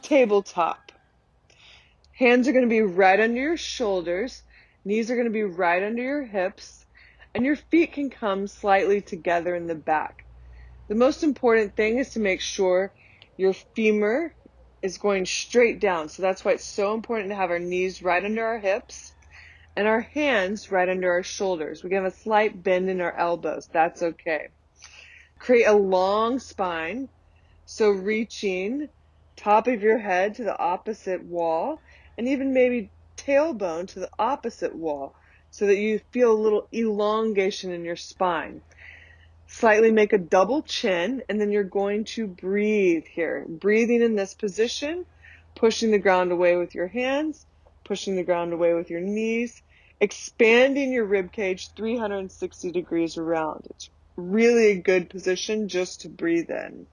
tabletop. Hands are going to be right under your shoulders. Knees are going to be right under your hips. And your feet can come slightly together in the back. The most important thing is to make sure your femur is going straight down. So that's why it's so important to have our knees right under our hips and our hands right under our shoulders. We can have a slight bend in our elbows. That's okay. Create a long spine. So reaching top of your head to the opposite wall and even maybe tailbone to the opposite wall so that you feel a little elongation in your spine. Slightly make a double chin, and then you're going to breathe here. Breathing in this position, pushing the ground away with your hands, pushing the ground away with your knees, expanding your rib cage 360 degrees around. It's really a good position just to breathe in.